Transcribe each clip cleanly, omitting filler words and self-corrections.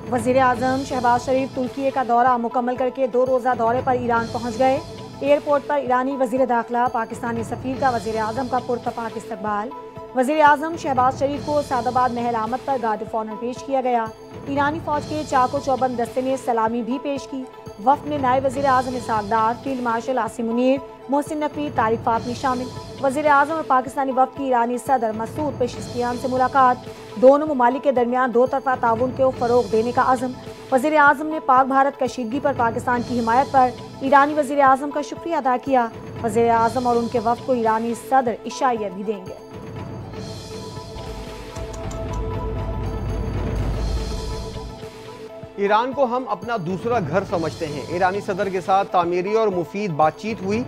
वज़ीर आज़म शहबाज शरीफ तुर्की का दौरा मुकम्मल करके 2 रोज़ा दौरे पर ईरान पहुँच गए। एयरपोर्ट पर ईरानी वज़ीर दाखिला पाकिस्तानी सफ़ीर का वज़ीर आज़म का पुरतपाक इस्तकबाल। वज़ीर आज़म शहबाज शरीफ को सादाबाद महल आमद पर गार्ड ऑफ ऑनर पेश किया गया। ईरानी फौज के चाको चौबंद दस्ते ने सलामी भी पेश की। वफ़द में नायब वज़ीर आज़म इसहाक डार, फील्ड मार्शल आसिम मुनीर, मोहसिन नकवी, तारिक फातमी शामिल। वज़ीर आज़म और पाकिस्तानी वफ़द की ईरानी सदर मसूद पेशिशकियान से मुलाकात। दोनों ममालिक के दरमियान दो तरफा ताउन को फ़रोग़ देने का अज़म। वज़ीर आज़म ने पाक भारत कशीदगी पर पाकिस्तान की हिमायत पर ईरानी वज़ीर आज़म का शुक्रिया अदा किया। वज़ीर आज़म और उनके वफ़द को ईरानी सदर इशाइया भी देंगे। ईरान को हम अपना दूसरा घर समझते हैं। ईरानी सदर के साथ तामीरी और मुफीद बातचीत हुई।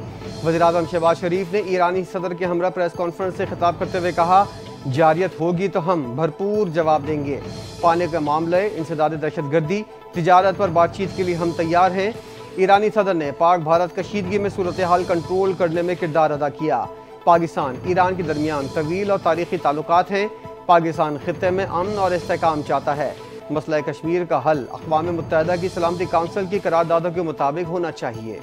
वज़ीर-ए-आज़म शहबाज शरीफ ने ईरानी सदर के हमरा प्रेस कॉन्फ्रेंस से खिताब करते हुए कहा, जारियत होगी तो हम भरपूर जवाब देंगे। पानी के मामले, इंसदाद दहशतगर्दी, तिजारत पर बातचीत के लिए हम तैयार हैं। ईरानी सदर ने पाक भारत कशीदगी में सूरत हाल कंट्रोल करने में किरदार अदा किया। पाकिस्तान ईरान के दरमियान तवील और तारीखी ताल्लुकात हैं। पाकिस्तान खित्ते में अमन और इस्तेहकाम चाहता है। मसला कश्मीर का हल अक़वाम मुत्तहिदा की सलामती काउंसिल की करारदादों के मुताबिक होना चाहिए।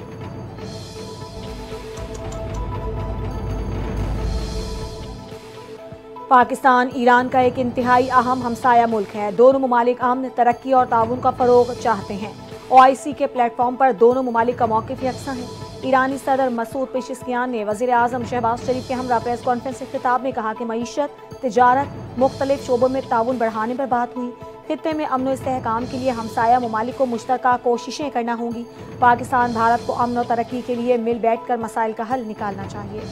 पाकिस्तान ईरान का एक इंतहाई अहम हमसाया मुल्क है। दोनों ममालिक अमन, तरक्की और ताउन का फ़रोग़ चाहते हैं। OIC के प्लेटफॉर्म पर दोनों ममालिक का मौक़िफ़ यकसा है। ईरानी सदर मसूद पेशिशकियान ने वज़ीर आज़म शहबाज शरीफ के हमरा प्रेस कॉन्फ्रेंस के खिताब में कहा कि मईशत, तिजारत, मुख्तलिफ शोबों में ताउन बढ़ाने पर बात हुई। खित्ते में अमन और इस्तेहकाम के लिए हमसाया ममालिक को मुश्तरका कोशिशें करना होंगी। पाकिस्तान भारत को अमन और तरक्की के लिए मिल बैठ कर मसाइल का हल निकालना चाहिए।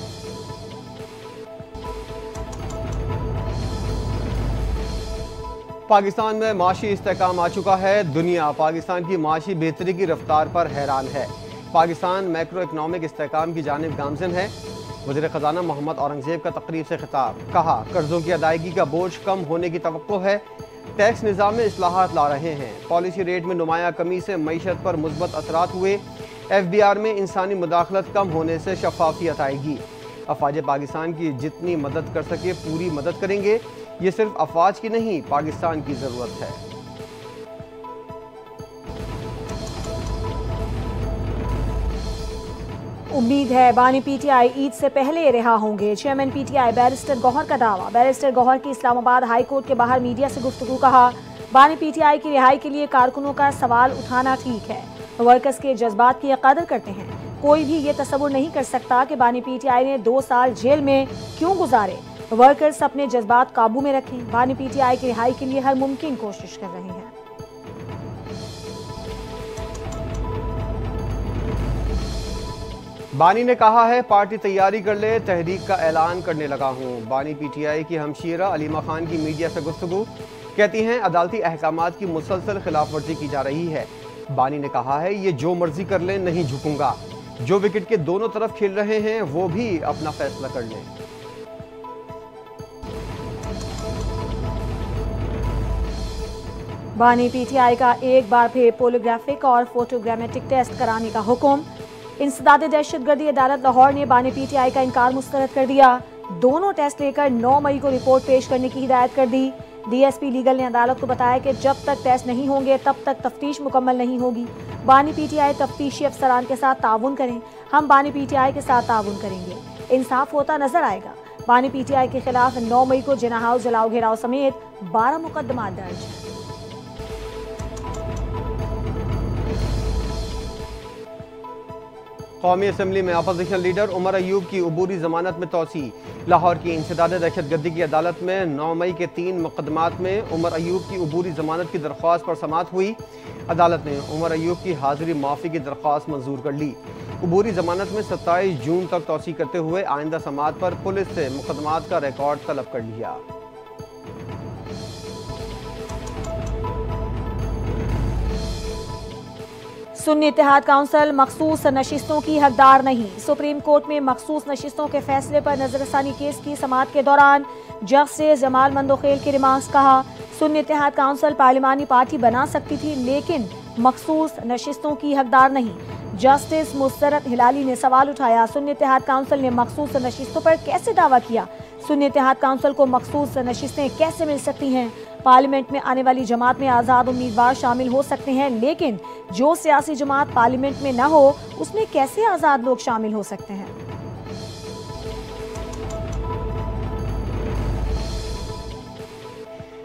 पाकिस्तान में माशी इस्तेहकाम आ चुका है। दुनिया पाकिस्तान की माशी बेहतरी की रफ्तार पर हैरान है। पाकिस्तान मैक्रो इकनॉमिक इस्तेहकाम की जानिब गामज़न है। वज़ीर ख़ज़ाना मोहम्मद औरंगज़ेब का तकरीब से खिताब, कहा कर्ज़ों की अदायगी का बोझ कम होने की तवक्को है। टैक्स निज़ाम में इस्लाहात ला रहे हैं। पॉलिसी रेट में नुमाया कमी से मईशत पर मुस्बत असरात हुए। FBR में इंसानी मुदाखलत कम होने से शफाफियत आएगी। अफवाज पाकिस्तान की जितनी मदद कर सके पूरी मदद करेंगे। ये सिर्फ अफवाज की नहीं, पाकिस्तान की ज़रूरत है। उम्मीद है बानी PTI ईद से पहले रिहा होंगे। चेयरमैन PTI बैरिस्टर गौहर का दावा। बैरिस्टर गौहर की इस्लामाबाद हाई कोर्ट के बाहर मीडिया से गुफ्तगू, कहा बानी PTI की रिहाई के लिए कारकुनों का सवाल उठाना ठीक है। वर्कर्स के जज्बात की कदर करते हैं। कोई भी ये तसव्वुर नहीं कर सकता कि बानी PTI ने 2 साल जेल में क्यों गुजारे। वर्कर्स अपने जज्बात काबू में रखें। बानी PTI की रिहाई के लिए हर मुमकिन कोशिश कर रहे हैं। बानी ने कहा है, पार्टी तैयारी कर ले, तहरीक का ऐलान करने लगा हूँ। बानी PTI की हमशीरा अलीमा खान की मीडिया से गुफ्तगू, कहती हैं अदालती अहकामात की मुसलसल खिलाफ वर्जी की जा रही है। बानी ने कहा है, ये जो मर्जी कर लें, नहीं झुकूंगा। जो विकेट के दोनों तरफ खेल रहे हैं वो भी अपना फैसला कर लें। बानी PTI का एक बार फिर पोलोग्राफिक और फोटोग्रामेटिक टेस्ट कराने का हुक्म। इंसदाद दहशतगर्दी अदालत लाहौर ने बानी PTI का इनकार मुस्तरद कर दिया। दोनों टेस्ट लेकर 9 मई को रिपोर्ट पेश करने की हिदायत कर दी। DSP लीगल ने अदालत को बताया कि जब तक टेस्ट नहीं होंगे तब तक तफ्तीश मुकम्मल नहीं होगी। बानी PTI तफ्तीशी अफसरान के साथ ताउन करें। हम बानी PTI के साथ ताउन करेंगे। इंसाफ होता नजर आएगा। बानी PTI के खिलाफ 9 मई को जिना हाउस जलाओ घेराव समेत 12 मुकदमा दर्ज है। कौमी असम्बली में अपोजिशन लीडर उमर अयूब की अबूरी जमानत में तोसी। लाहौर की इंसदाद दहशतगर्दी की अदालत में 9 मई के 3 मुकदमात में उमर अयूब की अबूरी जमानत की दरख्वास्त पर समाअत हुई। अदालत ने उमर अयूब की हाजिरी माफ़ी की दरख्वास्त मंजूर कर ली। अबूरी जमानत में 27 जून तक तोसी करते हुए आइंदा समाअत पर पुलिस से मुकदमात का रिकॉर्ड तलब कर लिया। सुन्नी इत्तेहाद काउंसिल मखसूस नशिस्तों की हकदार नहीं। सुप्रीम कोर्ट में मखसूस नशिस्तों के फैसले पर नजरसानी केस की समाअत के दौरान जस्टिस जमाल मंदोखेल के रिमार्क्स, कहा सुन्नी इत्तेहाद काउंसिल पार्लिमानी पार्टी बना सकती थी लेकिन मखसूस नशिस्तों की हकदार नहीं। जस्टिस मुसरत हिलाली ने सवाल उठाया, सुन्नी इत्तेहाद काउंसिल ने मखसूस नशिस्तों पर कैसे दावा किया? सुन्नी इत्तेहाद काउंसिल को मखसूस नशिस्तें कैसे मिल सकती हैं? पार्लियामेंट में आने वाली जमात में आज़ाद उम्मीदवार शामिल हो सकते हैं, लेकिन जो सियासी जमात पार्लियामेंट में न हो उसमें कैसे आज़ाद लोग शामिल हो सकते हैं?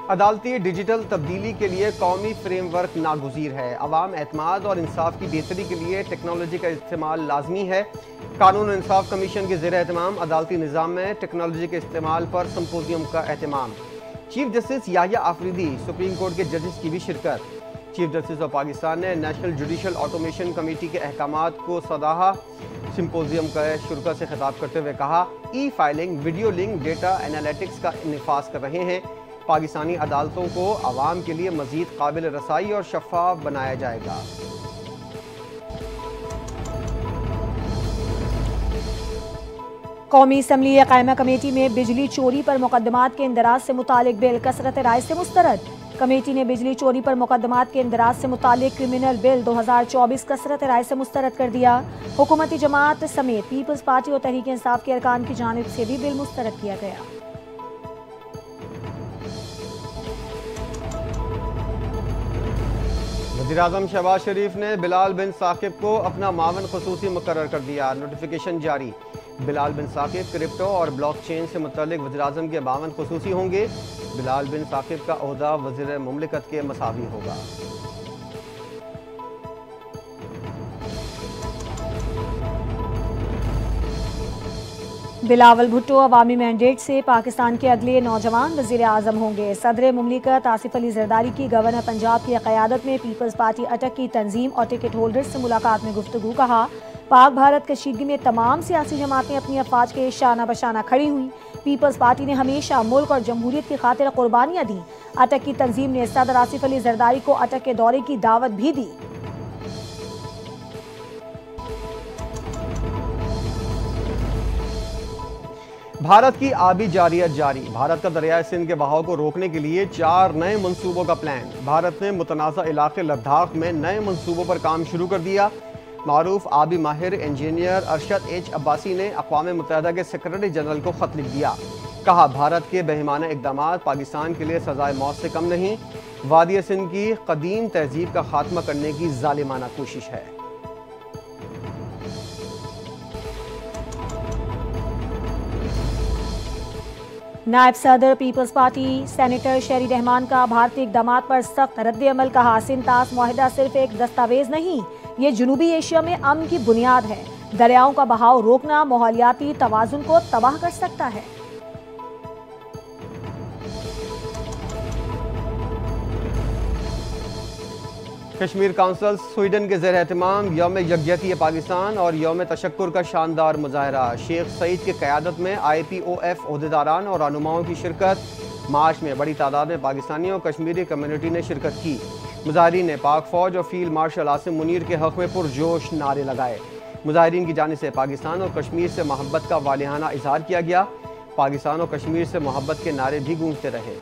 अदालती डिजिटल तब्दीली के लिए कौमी फ्रेमवर्क नागुज़ीर है। अवाम एतमाद और इंसाफ की बेहतरी के लिए टेक्नोलॉजी का इस्तेमाल लाजमी है। कानून और इंसाफ कमीशन के ज़ेर एहतमाम अदालती निज़ाम में टेक्नोलॉजी के इस्तेमाल पर सिम्पोजियम का एहतमाम। Chief justice Yahya Afridi, supreme court के जजेस की भी शिरकत। चीफ जस्टिस ऑफ पाकिस्तान ने नेशनल जुडिशल ऑटोमेशन कमेटी के अहकामात को सराहा। सिम्पोजियम के शुरा से खिताब करते हुए कहा, ई filing, video link, data analytics का निफाज कर रहे हैं। पाकिस्तानी अदालतों को अवाम के लिए मजीद काबिल रसाई और शफाफ बनाया जाएगा। कौमी असम्बली कायमा कमेटी में बिजली चोरी पर मुकदमात के इंदराज से मुतालिक बिल कसरत राय से मुस्तरद। कमेटी ने बिजली चोरी पर मुकदमात के इंदराज से मुतालिक क्रिमिनल बिल 2024 कसरत राय से मुस्तरद कर दिया। हुकूमती जमात समेत पीपल्स पार्टी और तहरीक इंसाफ के अरकान की जानिब से भी बिल मुस्तरद किया गया। वज़ीर-ए-आज़म शहबाज शरीफ ने बिलाल बिन साकिब को अपना मावन ख़ुसूसी मुकर्रर कर दिया। नोटिफिकेशन जारी। बिलाल बिन साकिब क्रिप्टो और ब्लॉकचेन से मुतल्लिक वज़ीर-ए-आज़म के मावन ख़ुसूसी होंगे। बिलाल बिन साकिब का ओहदा वज़ीर मुमलिकत के मसावी होगा। बिलावल भुट्टो अवामी मैंडेट से पाकिस्तान के अगले नौजवान वज़ीर आज़म होंगे। सदर मुमलिकत आसिफ अली जरदारी की गवर्नर पंजाब की क़यादत में पीपल्स पार्टी अटक की तंजीम और टिकट होल्डर्स से मुलाकात में गुफ्तगू। कहा, पाक भारत कशीदगी में तमाम सियासी जमातें अपनी अफवाज के शाना बशाना खड़ी हुई। पीपल्स पार्टी ने हमेशा मुल्क और जमहूरियत की खातिर कुर्बानियाँ दी। अटक की तंजीम ने सदर आसिफ अली जरदारी को अटक के दौरे की दावत भी दी। भारत की आबी जारियत जारी। भारत का दरियाए सिंध के बहाव को रोकने के लिए 4 नए मंसूबों का प्लान। भारत ने मुतनाज़ा इलाके लद्दाख में नए मंसूबों पर काम शुरू कर दिया। मारूफ आबी माहिर इंजीनियर अरशद एच अब्बासी ने अक़वाम मुत्तहिदा के सेक्रेटरी जनरल को ख़त लिख दिया। कहा, भारत के बेईमाना इक़दामात पाकिस्तान के लिए सज़ाए मौत से कम नहीं। वादी सिंध की कदीम तहजीब का खात्मा करने की जालिमाना कोशिश है। नायब सदर पीपल्स पार्टी सेनेटर शहरी रहमान का भारतीय इक़दामात पर सख्त रद्द-ए-अमल। कहा, सिंध-तास मुआहिदा सिर्फ एक दस्तावेज नहीं, ये जनूबी एशिया में अमन की बुनियाद है। दरियाओं का बहाव रोकना माहौलियाती तवाज़ुन को तबाह कर सकता है। कश्मीर काउंसिल स्वीडन के ज़ेर एहतमाम यौम यकजहती पाकिस्तान और यौम तशक्कुर का शानदार मुजाहरा। शेख सईद की क़यादत में IPOF ओहदेदारान और रहनुमाओं की शिरकत। मार्च में बड़ी तादाद में पाकिस्तानी और कश्मीरी कम्यूनिटी ने शिरकत की। मुजाहिरीन ने पाक फ़ौज और फील्ड मार्शल आसिम मुनीर के हक़ में पुरजोश नारे लगाए। मुजाहिरीन की जानिब से पाकिस्तान और कश्मीर से मोहब्बत का वालिहाना इजहार किया गया। पाकिस्तान और कश्मीर से मोहब्बत के नारे भी गूंजते रहे।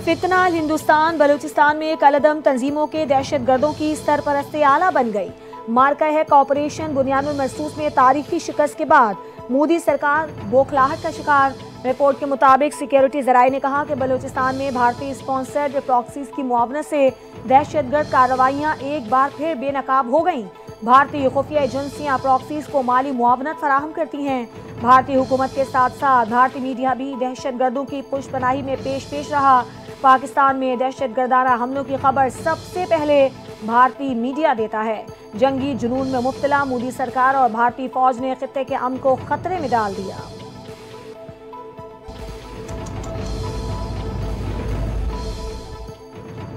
फितनाल हिंदुस्तान बलूचिस्तान में कलदम तंजीमों के दहशतगर्दों की सरपरस्ते आला बन गई। मार्का है ऑपरेशन बुनियानुल मरसूस में तारीखी शिकस्त के बाद मोदी सरकार बौखलाहट का शिकार। रिपोर्ट के मुताबिक सिक्योरिटी जराये ने कहा कि बलूचिस्तान में भारतीय स्पॉन्सर्ड प्रॉक्सीज की मुआवनत से दहशतगर्द कार्रवाइयां एक बार फिर बेनकाब हो गईं। भारतीय खुफिया एजेंसियां प्रॉक्सीज को माली मुआवनत फराहम करती हैं। भारतीय हुकूमत के साथ साथ भारतीय मीडिया भी दहशतगर्दों की पुष्पनाही में पेश रहा। पाकिस्तान में दहशतगर्दाना हमलों की खबर सबसे पहले भारतीय मीडिया देता है। जंगी जुनून में मुब्तला मोदी सरकार और भारतीय फौज ने खित्ते के अमन को खतरे में डाल दिया।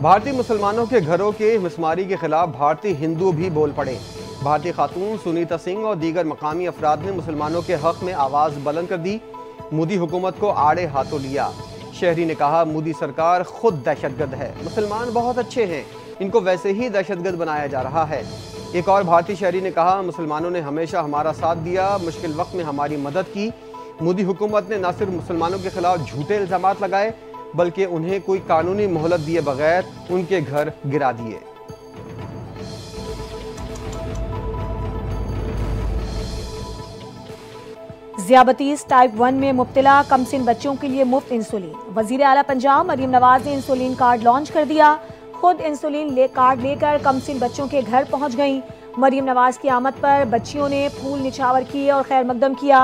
भारतीय मुसलमानों के घरों के मिसमारी के खिलाफ भारतीय हिंदू भी बोल पड़े। भारतीय खातून सुनीता सिंह और दीगर मकामी अफराद ने मुसलमानों के हक में आवाज़ बुलंद कर दी। मोदी हुकूमत को आड़े हाथों लिया। शहरी ने कहा, मोदी सरकार खुद दहशतगर्द है। मुसलमान बहुत अच्छे हैं, इनको वैसे ही दहशतगर्द बनाया जा रहा है। एक और भारतीय शहरी ने कहा, मुसलमानों ने हमेशा हमारा साथ दिया, मुश्किल वक्त में हमारी मदद की। मोदी हुकूमत ने न सिर्फ मुसलमानों के खिलाफ झूठे इल्ज़ामात लगाए, बल्कि उन्हें कोई कानूनी मोहलत दिए बगैर उनके घर गिरा दिए। ज़ियाबतीस टाइप 1 में मुब्तला कमसिन बच्चों के लिए मुफ्त इंसुलिन। वज़ीर आला पंजाब मरियम नवाज ने इंसुलिन कार्ड लॉन्च कर दिया। खुद इंसुलिन कार्ड लेकर कमसिन बच्चों के घर पहुंच गईं। मरियम नवाज की आमद पर बच्चियों ने फूल निछावर किए और खैर मकदम किया।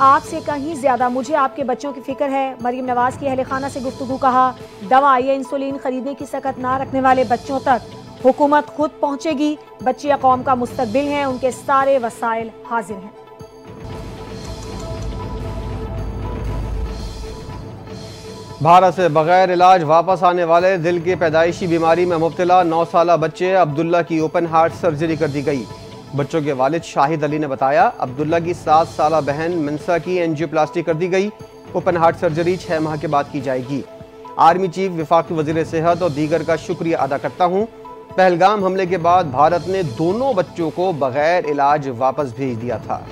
आपसे कहीं ज्यादा मुझे आपके बच्चों की फिक्र है। मरियम नवाज की अहले खाना से गुफ्तगू। कहा, दवा या इंसुलिन खरीदने की सकत ना रखने वाले बच्चों तक हुकूमत खुद पहुंचेगी। बच्चे कौम का मुस्तकबिल हैं, उनके सारे वसाइल हाजिर हैं। भारत से बगैर इलाज वापस आने वाले दिल की पैदाइशी बीमारी में मुब्तला 9 साला बच्चे अब्दुल्ला की ओपन हार्ट सर्जरी कर दी गई। बच्चों के वालिद शाहिद अली ने बताया, अब्दुल्ला की 7 साला बहन मिनसा की एंजियोप्लास्टी कर दी गई। ओपन हार्ट सर्जरी 6 माह के बाद की जाएगी। आर्मी चीफ, वफाकी वजीर सेहत और दीगर का शुक्रिया अदा करता हूँ। पहलगाम हमले के बाद भारत ने दोनों बच्चों को बगैर इलाज वापस भेज दिया था।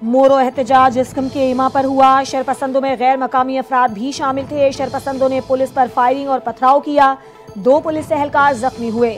मोरो एहतजाज जिस्म के इमा पर हुआ। शरपसंदों में गैर मकामी अफराद भी शामिल थे। शरपसंदों ने पुलिस पर फायरिंग और पथराव किया। 2 पुलिस एहलकार जख्मी हुए।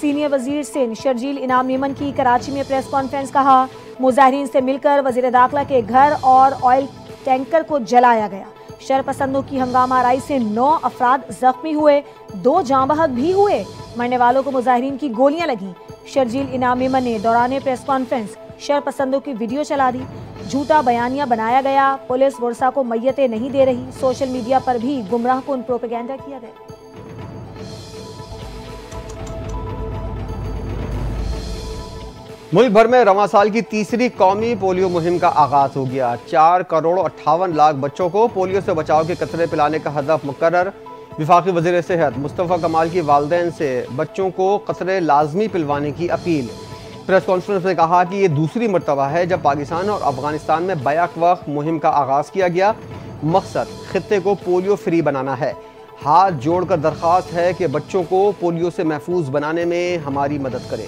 सीनियर वजीर सिंध शर्जील इनाम मेमन की कराची में प्रेस कॉन्फ्रेंस। कहा, मुजाहिरीन से मिलकर वजीर दाखिला के घर और ऑयल टैंकर को जलाया गया। शरपसंदों की हंगामा आराई से 9 अफराद जख्मी हुए, 2 जाँ बहक भी हुए। मरने वालों को मुजाहिरीन की गोलियां लगी। शर्जील इनाम मेमन ने दौरान प्रेस कॉन्फ्रेंस शरपसंदों की वीडियो चला दी। झूठा बयानिया बनाया गया। पुलिस वर्षा को मैयतें नहीं दे रही। सोशल मीडिया पर भी गुमराहकुन प्रोपेगेंडा किया गया। मुल्क भर में रवां साल की तीसरी कौमी पोलियो मुहिम का आगाज हो गया। 4 करोड़ 58 लाख बच्चों को पोलियो से बचाव के कतरे पिलाने का हदफ मुकर्रर। वफाकी वज़ीर सेहत मुस्तफ़ा कमाल की वालिदैन से बच्चों को कतरे लाजमी पिलवाने की अपील। प्रेस कॉन्फ्रेंस में कहा कि ये दूसरी मरतबा है जब पाकिस्तान और अफगानिस्तान में बैक वक्त मुहिम का आगाज़ किया गया। मकसद खित्ते को पोलियो फ्री बनाना है। हाथ जोड़कर दरख्वास्त है कि बच्चों को पोलियो से महफूज बनाने में हमारी मदद करें।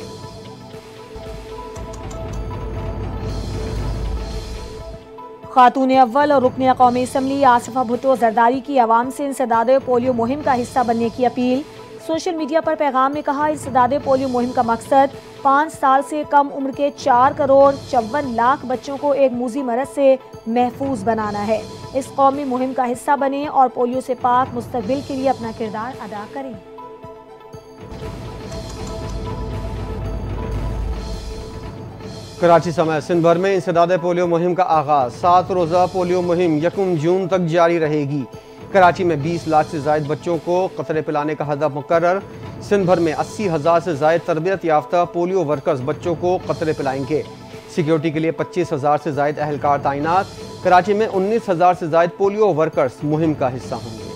खातून अव्वल और रुकन कौमी असम्बली आसिफा भुट्टो जरदारी की आवाम से इंसदाद पोलियो मुहिम का हिस्सा बनने की अपील। सोशल मीडिया पर पैगाम में कहा, इंसदाद पोलियो मुहिम का मकसद 5 साल से कम उम्र के 4 करोड़ 54 लाख बच्चों को एक मूजी मरज से महफूज बनाना है। इस कौमी मुहिम का हिस्सा बने और पोलियो से पाक मुस्तकबिल के लिए अपना किरदार अदा करें। कराची समेत सिंध भर में इंसदाद पोलियो मुहिम का आगाज। 7 रोज़ा पोलियो मुहिम 1 जून तक जारी रहेगी। कराची में 20 लाख से जायद बच्चों को कतरे पिलाने का हदफ मुकर्रर। सिंध भर में 80,000 से जायद तरबियत याफ्ता पोलियो वर्कर्स बच्चों को कतरे पिलाएंगे। सिक्योरिटी के लिए 25,000 से जायद अहलकार तैनात। कराची में 19,000 से जायद पोलियो वर्कर्स मुहिम का हिस्सा होंगे।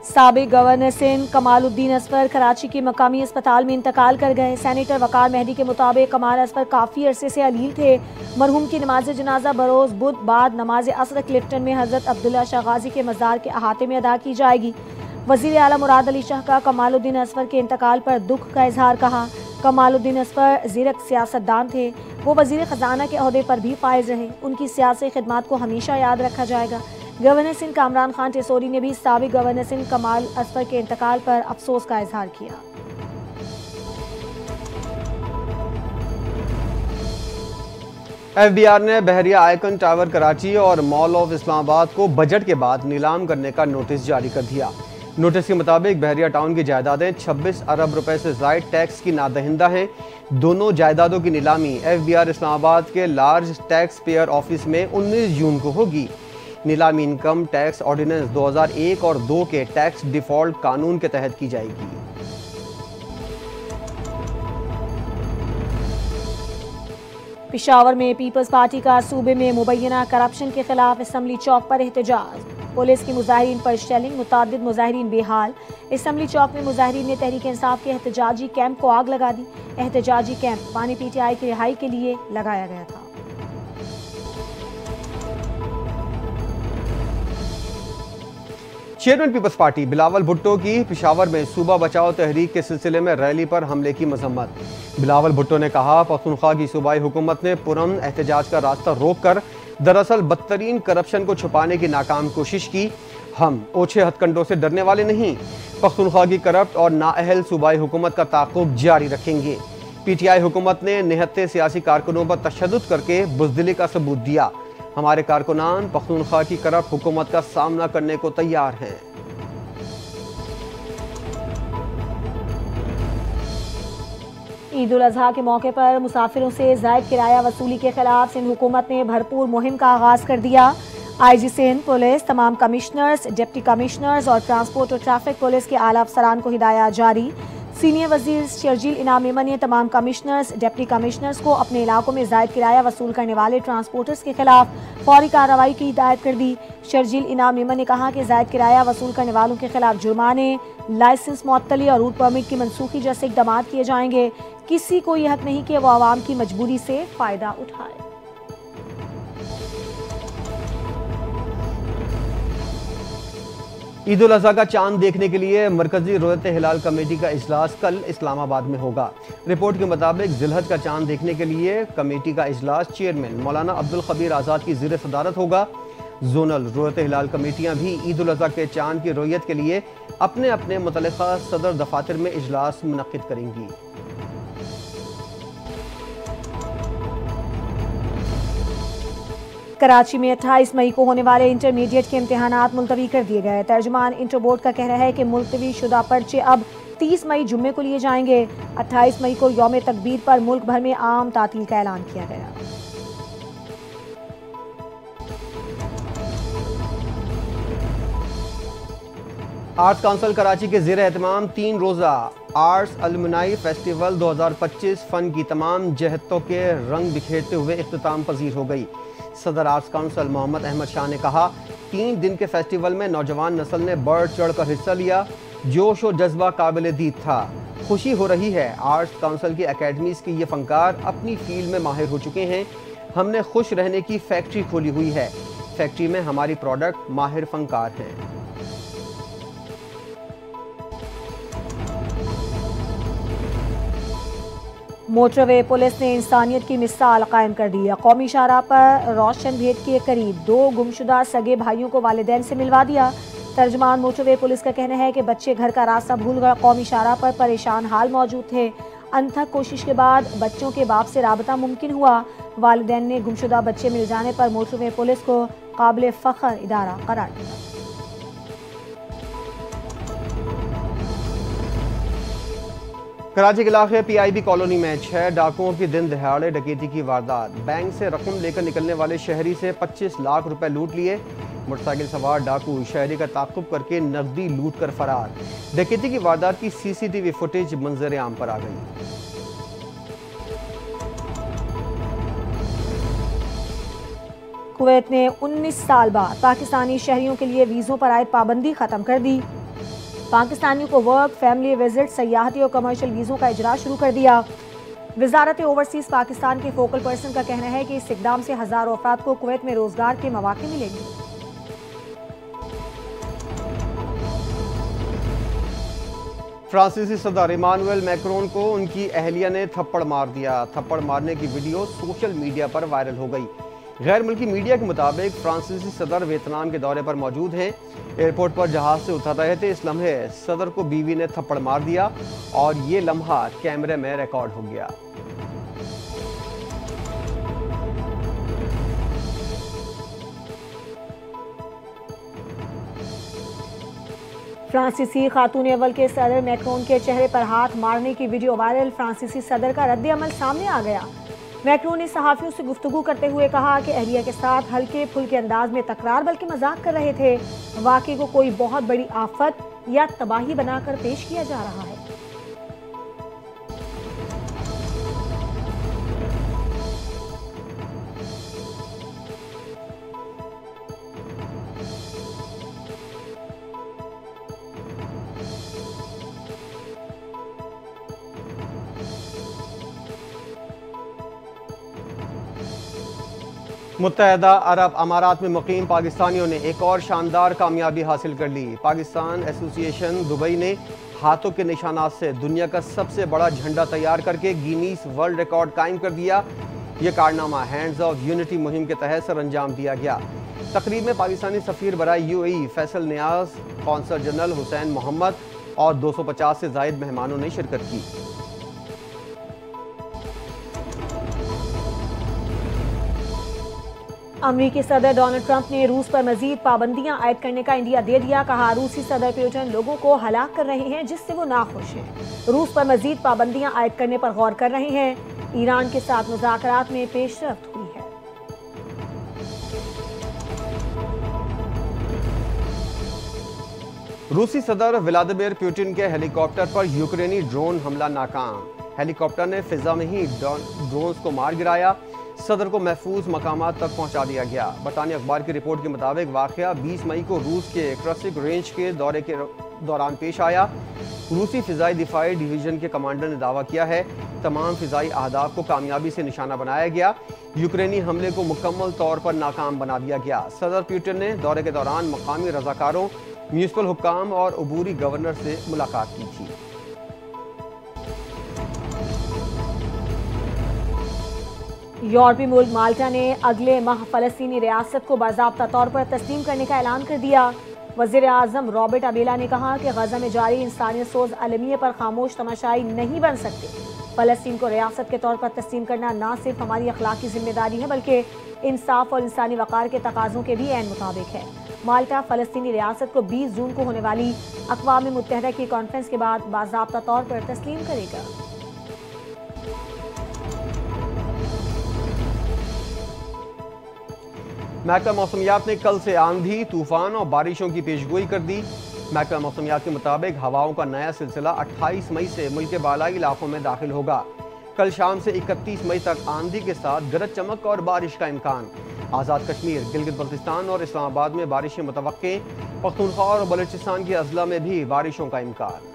साबिक गवर्नर सिंध कमालुद्दीन असफर कराची के मकामी अस्पताल में इंतकाल कर गए। सेनेटर वकार मेहदी के मुताबिक कमाल असफर काफ़ी अरसे से अलील थे। मरहूम की नमाज जनाजा बरोज़ बुध बाद नमाज असर क्लिफ्टन में हज़रत अब्दुल्ला शाह गाजी के मज़ार के अहाते में अदा की जाएगी। वज़ीर आला मुराद अली शाह का कमालुद्दीन असफर के इंतकाल पर दुख का इजहार। कहा, कमालुद्दीन असफर ज़ीरक सियासतदान थे। वो वज़ीर ख़जाना के अहदे पर भी फाइज रहे। उनकी सियासी खिदमात को हमेशा याद रखा जाएगा। गवर्नर सिंध कामरान खान टेसोरी ने भी साबिक गवर्नर सिंध कमाल असफर के इंतकाल पर अफसोस का इजहार किया। FBR ने बहरिया आइकन टावर कराची और मॉल ऑफ इस्लामाबाद को बजट के बाद नीलाम करने का नोटिस जारी कर दिया। नोटिस के मुताबिक बहरिया टाउन की जायदादें 26 अरब रुपए से जायद टैक्स की नादहिंदा हैं। दोनों जायदादों की नीलामी FBR इस्लामाबाद के लार्ज टैक्स पेयर ऑफिस में 19 जून को होगी। नीलामी इनकम टैक्स ऑर्डिनेंस 2001 और 2 के टैक्स डिफॉल्ट कानून के तहत की जाएगी। पेशावर में पीपल्स पार्टी का सूबे में मुबैना करप्शन के खिलाफ असम्बली चौक पर एहतजाज। पुलिस की मुजाहिरीन पर शेलिंग, मुतादिद मुजाहिरीन बेहाल। असम्बली चौक में मुजाहिरीन ने तहरीक इंसाफ के एहतजाजी कैंप को आग लगा दी। एहतजाजी कैंप पानी PTI की रिहाई के लिए लगाया गया था। चेयरमैन पीपल्स पार्टी बिलावल भुट्टो की पेशावर में सूबा बचाओ तहरीक के सिलसिले में रैली पर हमले की मजम्मत। बिलावल भुट्टो ने कहा, पख्तूनख्वा की सूबाई हुकूमत ने पुरअमन एहतजाज का रास्ता रोक कर दरअसल बदतरीन करप्शन को छुपाने की नाकाम कोशिश की। हम ओछे हथकंडों से डरने वाले नहीं, पख्तूनख्वा की करप्ट और नाअहल सूबाई हुकूमत का ताक़ुब जारी रखेंगे। पीटीआई हुकूमत ने निहत्ते सियासी कारकुनों पर तशद्दुद करके बुज़दिली का सबूत दिया। हमारे कारकुनान पख्तूनख्वा की करप्ट हुकूमत का सामना करने को तैयार हैं। ईद उल अजहा के मौके पर मुसाफिरों से ज़ायद किराया वसूली के खिलाफ सिंध हुकूमत ने भरपूर मुहिम का आगाज़ कर दिया। आईजी सिंध पुलिस, तमाम कमिश्नर्स, डिप्टी कमिश्नर्स और ट्रांसपोर्ट और ट्रैफिक पुलिस के आला अफसरान को हिदायत जारी। सीनियर वजीर शर्जील इनाम मेमन ने तमाम कमिश्नर्स, डिप्टी कमिश्नर्स को अपने इलाकों में ज़ायद किराया वसूल करने वाले ट्रांसपोर्टर्स के खिलाफ फौरी कार्रवाई की हिदायत कर दी। शर्जील इनाम मेमन ने कहा कि ज़ायद किराया वसूल करने वालों के खिलाफ जुर्माने, लाइसेंस मुअत्तली और रूट परमिट की मनसूखी जैसे इक़दाम किए जाएंगे। किसी को यह हक नहीं कि वो आवाम की मजबूरी से फ़ायदा उठाए। ईद उल अज़हा का चांद देखने के लिए मरकजी रोयत हिलाल कमेटी का इजलास कल इस्लामाबाद में होगा। रिपोर्ट के मुताबिक जिलहज का चांद देखने के लिए कमेटी का इजलास चेयरमैन मौलाना अब्दुल खबीर आज़ाद की ज़ेर सदारत होगा। जोनल रोयत हिलाल कमेटियाँ भी ईद उल अज़हा के चांद की रोयत के लिए अपने अपने मुतल्लिक़ा सदर दफातर में इजलास मुनक़्क़िद करेंगी। कराची में 28 मई को होने वाले इंटरमीडिएट के इम्तिहानात मुलतवी कर दिए गए। तर्जुमान इंटर बोर्ड का कहना है कि मुलतवी शुदा पर्चे अब 30 मई जुम्मे को लिए जाएंगे। 28 मई को यौम तकबीर पर मुल्क भर में आम तातील का ऐलान किया गया। आर्ट्स काउंसिल कराची के ज़ेर एहतमाम 3 रोज़ा आर्ट्स अलुमनाई फेस्टिवल 2025 फ़न की तमाम जहतों के रंग बिखेरते हुए इख्तिताम पजीर हो गई। सदर आर्ट्स काउंसिल मोहम्मद अहमद शाह ने कहा, 3 दिन के फेस्टिवल में नौजवान नस्ल ने बढ़ चढ़ कर हिस्सा लिया। जोश और जज्बा काबिल दीद था। खुशी हो रही है, आर्ट्स काउंसिल की अकेडमीज़ के ये फनकार अपनी फील्ड में माहिर हो चुके हैं। हमने खुश रहने की फैक्ट्री खोली हुई है। फैक्ट्री में हमारी प्रोडक्ट माहिर फनकार हैं। मोटरवे पुलिस ने इंसानियत की मिसाल कायम कर दी है। कौमी शाहराह पर रोशन भेद के करीब 2 गुमशुदा सगे भाइयों को वालिदैन से मिलवा दिया। तर्जुमान मोटरवे पुलिस का कहना है कि बच्चे घर का रास्ता भूल कर कौमी शाहराह पर परेशान हाल मौजूद थे। अनथक कोशिश के बाद बच्चों के बाप से राबता मुमकिन हुआ। वालिदैन ने गुमशुदा बच्चे मिल जाने पर मोटरवे पुलिस को काबिल फ़ख्र इदारा करार दिया। कराची के इलाके पीआईबी कॉलोनी में 6 डाकुओं की दिन दहाड़े डकैती की वारदात। बैंक से रकम लेकर निकलने वाले शहरी से 25 लाख रुपए लूट लिए। मोटरसाइकिल सवार डाकू शहरी का ताक़ुब करके नकदी लूट कर फरार। डकैती की वारदात की सीसीटीवी फुटेज मंजर आम पर आ गई। कुवैत ने 19 साल बाद पाकिस्तानी शहरियों के लिए वीज़ों पर आयद पाबंदी ख़त्म कर दी। पाकिस्तानियों को वर्क, फैमिली विजिट, सयाहती और कमर्शियल वीज़ों का इजरा शुरू कर दिया। वजारत ओवरसीज़ पाकिस्तान के फोकल पर्सन का कहना है कि इस इक़दाम से हज़ारों अफराद को कुवैत में रोज़गार के मौके मिलेंगे। फ्रांसीसी सदर इमानुएल मैक्रोन को उनकी अहलिया ने थप्पड़ मार दिया। थप्पड़ मारने की वीडियो सोशल मीडिया पर वायरल हो गई। गैर मुल्की मीडिया के मुताबिक फ्रांसीसी सदर वियतनाम के दौरे पर मौजूद हैं। एयरपोर्ट पर जहाज से उतर रहे थे। इस लम्हे सदर को बीवी ने थप्पड़ मार दिया और ये लम्हा कैमरे में रिकॉर्ड हो गया। फ्रांसीसी खातून अव्वल के सदर मैक्रोन के चेहरे पर हाथ मारने की वीडियो वायरल। फ्रांसीसी सदर का रद्द अमल सामने आ गया। मैक्रोन ने सहाफ़ियों से गुफ्तगू करते हुए कहा कि अहलिया के साथ हल्के फुल्के अंदाज में तकरार बल्कि मजाक कर रहे थे। वाक़े को कोई बहुत बड़ी आफत या तबाही बनाकर पेश किया जा रहा है। मुत्तहदा अरब अमारात में मुकीम पाकिस्तानियों ने एक और शानदार कामयाबी हासिल कर ली। पाकिस्तान एसोसिएशन दुबई ने हाथों के निशानात से दुनिया का सबसे बड़ा झंडा तैयार करके गिनीज वर्ल्ड रिकॉर्ड कायम कर दिया। यह कारनामा हैंड्स ऑफ यूनिटी मुहिम के तहत सर अंजाम दिया गया। तकरीब में पाकिस्तानी सफीर बराए यूएई फैसल नियाज, कौंसल जनरल हुसैन मोहम्मद और 250 से जायद मेहमानों ने शिरकत की। अमेरिकी सदर डोनाल्ड ट्रंप ने रूस पर मजीद पाबंदियां आयद करने का इंडिया दे दिया। कहा, रूसी सदर पुतिन लोगों को हलाक कर रहे हैं जिससे वो नाखुश हैं। रूस पर मजीद पाबंदियां आयद करने पर गौर कर रहे हैं। ईरान के साथ मुज़ाकरात में पेशरफ्त हुई है। रूसी सदर व्लादिमीर पुतिन के हेलीकॉप्टर पर यूक्रेनी ड्रोन हमला नाकाम। हेलीकॉप्टर ने फिजा में ही ड्रोन्स को मार गिराया। सदर को महफूज मकामात तक पहुंचा दिया गया। बरतानी अखबार की रिपोर्ट के मुताबिक वाकया 20 मई को रूस के क्रसिक रेंज के दौरे के दौरान पेश आया। रूसी फिजाई दिफाई डिवीजन के कमांडर ने दावा किया है तमाम फिजाई अहदाफ को कामयाबी से निशाना बनाया गया। यूक्रेनी हमले को मुकम्मल तौर पर नाकाम बना दिया गया। सदर पुतिन ने दौरे के दौरान मकामी रजाकारों, म्यूनिसिपल हुक्काम और अबूरी गवर्नर से मुलाकात की थी। यूरोपीय मुल्क माल्टा ने अगले माह फलस्तीनी रियासत को बाज़ाब्ता तौर पर तस्लीम करने का ऐलान कर दिया। वज़ीर आज़म रॉबर्ट अबेला ने कहा कि गजा में जारी इंसानियत सोज अलमिया पर खामोश तमाशाई नहीं बन सकते। फलस्तीन को रियासत के तौर पर तस्लीम करना न सिर्फ हमारी अखलाकी जिम्मेदारी है बल्कि इंसाफ और इंसानी वक़ार के तकाज़ों के भी ऐन मुताबिक है। माल्टा फलस्तीनी रियासत को 20 जून को होने वाली अक़वाम मुत्तहिदा की कॉन्फ्रेंस के बाद बाज़ाब्ता तौर पर तस्लीम करेगा। महकमा मौसमियात ने कल से आंधी, तूफान और बारिशों की पेशगोई कर दी। महकमा मौसमियात के मुताबिक हवाओं का नया सिलसिला 28 मई से मुल्क के बालाई इलाकों में दाखिल होगा। कल शाम से 31 मई तक आंधी के साथ गरज चमक और बारिश का इम्कान। आज़ाद कश्मीर, गिलगित बल्तिस्तान और इस्लामाबाद में बारिशें मुतवक्के। पख्तूनख्वा और बलूचिस्तान के अजला में भी बारिशों का इम्कान।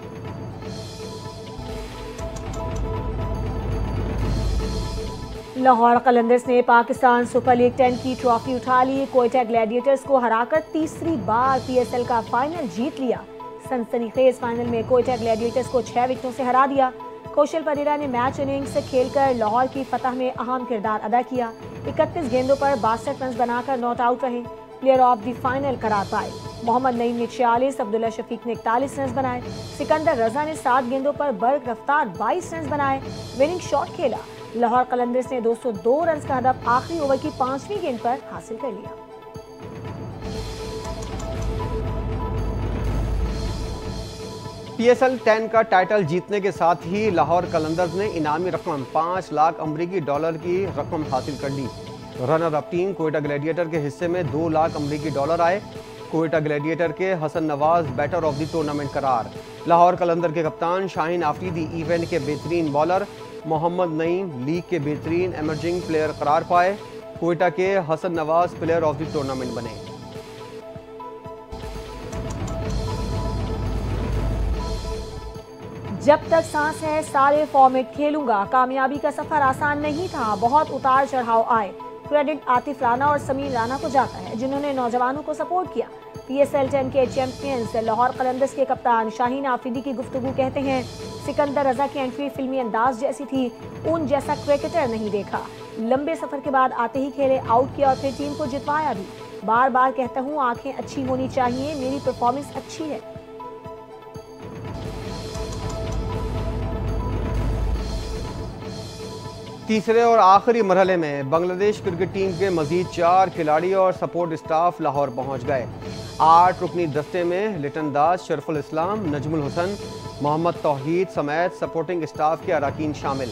लाहौर कलंदर्स ने पाकिस्तान सुपर लीग 10 की ट्रॉफी उठा ली। कोयटा ग्लैडिएटर्स को हराकर तीसरी बार पीएसएल का फाइनल जीत लिया। सनसनीखेज फाइनल में कोयटा ग्लैडिएटर्स को 6 विकेटों से हरा दिया। कौशल परेरा ने मैच इनिंग्स खेलकर लाहौर की फतह में अहम किरदार अदा किया। 31 गेंदों पर 62 रन बनाकर नॉट आउट रहे। प्लेयर ऑफ द फाइनल करार पाए। मोहम्मद नईम ने 46, अब्दुल्ला शफीक ने 41 रन बनाए। सिकंदर रजा ने 7 गेंदों पर बर्ग रफ्तार 22 रन बनाए। विनिंग शॉट खेला। लाहौर कलंदर्स ने 202 रन का हदफ आखिरी ओवर की 5वीं गेंद पर हासिल कर लिया। पीएसएल 10 का टाइटल जीतने के साथ ही लाहौर कलंदर्स ने इनामी रकम 5 लाख अमरीकी डॉलर की रकम हासिल कर ली। Runner up team Quetta gladiator के हिस्से में 2 लाख अमरीकी डॉलर आए। कोयटा ग्लैडिएटर के Hasan Nawaz batter of the tournament करार। लाहौर कलंदर के कप्तान शाहीन आफरीदी इवेंट के बेहतरीन बॉलर। मोहम्मद नईम लीग के बेहतरीन एमर्जिंग प्लेयर करार पाए। कोयटा के Hasan Nawaz player of the tournament बने। जब तक सांस है सारे फॉर्मेट खेलूंगा। कामयाबी का सफर आसान नहीं था, बहुत उतार चढ़ाव आए। क्रेडिट आतिफ राना और समीर राना को जाता है जिन्होंने नौजवानों को सपोर्ट किया। पीएसएल 10 के चैंपियंस लाहौर कलंदर्स के कप्तान शाहीन आफरीदी की गुफ्तगू कहते हैं, सिकंदर रजा की एंट्री फिल्मी अंदाज जैसी थी, उन जैसा क्रिकेटर नहीं देखा। लंबे सफर के बाद आते ही खेले, आउट किया और फिर टीम को जितवाया भी। बार बार कहता हूँ आंखें अच्छी होनी चाहिए, मेरी परफॉर्मेंस अच्छी है। तीसरे और आखिरी मरहले में बांग्लादेश क्रिकेट टीम के मजीद 4 खिलाड़ी और सपोर्ट स्टाफ लाहौर पहुंच गए। 8 रुकनी दस्ते में लिटन दास, शरफुल इस्लाम, नजमुल हुसन, मोहम्मद तौहीद समेत सपोर्टिंग स्टाफ के अरकान शामिल।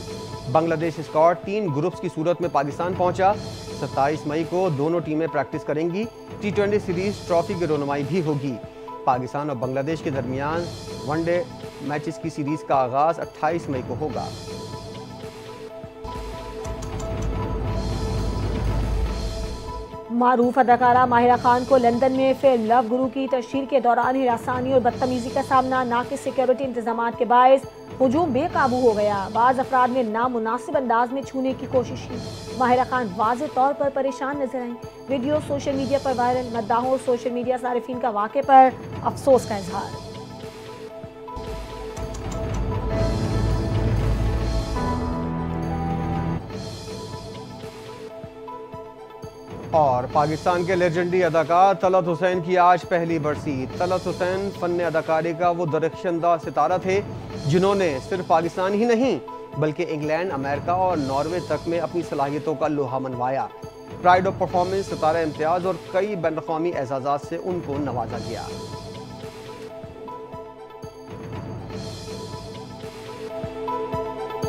बांग्लादेश स्क्वाड 3 ग्रुप्स की सूरत में पाकिस्तान पहुंचा। 27 मई को दोनों टीमें प्रैक्टिस करेंगी। T20 सीरीज ट्रॉफी की रोनुमाई भी होगी। पाकिस्तान और बांग्लादेश के दरमियान वनडे मैचेस की सीरीज का आगाज 28 मई को होगा। मारूफ अदाकारा माहिरा खान को लंदन में फिल्म लव गुरु की तशहीर के दौरान हिरासानी और बदतमीजी का सामना। नाकिस सिक्योरिटी इंतजाम के बायस हुजूम बेकाबू हो गया। बाज अफराद ने नामुनासिब अंदाज में छूने की कोशिश की। माहिरा खान वाज़ेह तौर पर परेशान नजर आई। वीडियो सोशल मीडिया पर वायरल। मद्दाहों और सोशल मीडिया सारिफीन का वाक़े पर अफसोस का इजहार। और पाकिस्तान के लेजेंडरी अदाकार तलत हुसैन की आज पहली बरसी। तलत हुसैन फन अदाकारी का वो दरख्शंदा सितारा थे जिन्होंने सिर्फ पाकिस्तान ही नहीं बल्कि इंग्लैंड, अमेरिका और नॉर्वे तक में अपनी सलाहियतों का लोहा मनवाया। प्राइड ऑफ परफॉर्मेंस, सितारा इम्तियाज और कई बैनुल-अक़वामी एजाज़ात से उनको नवाजा गया।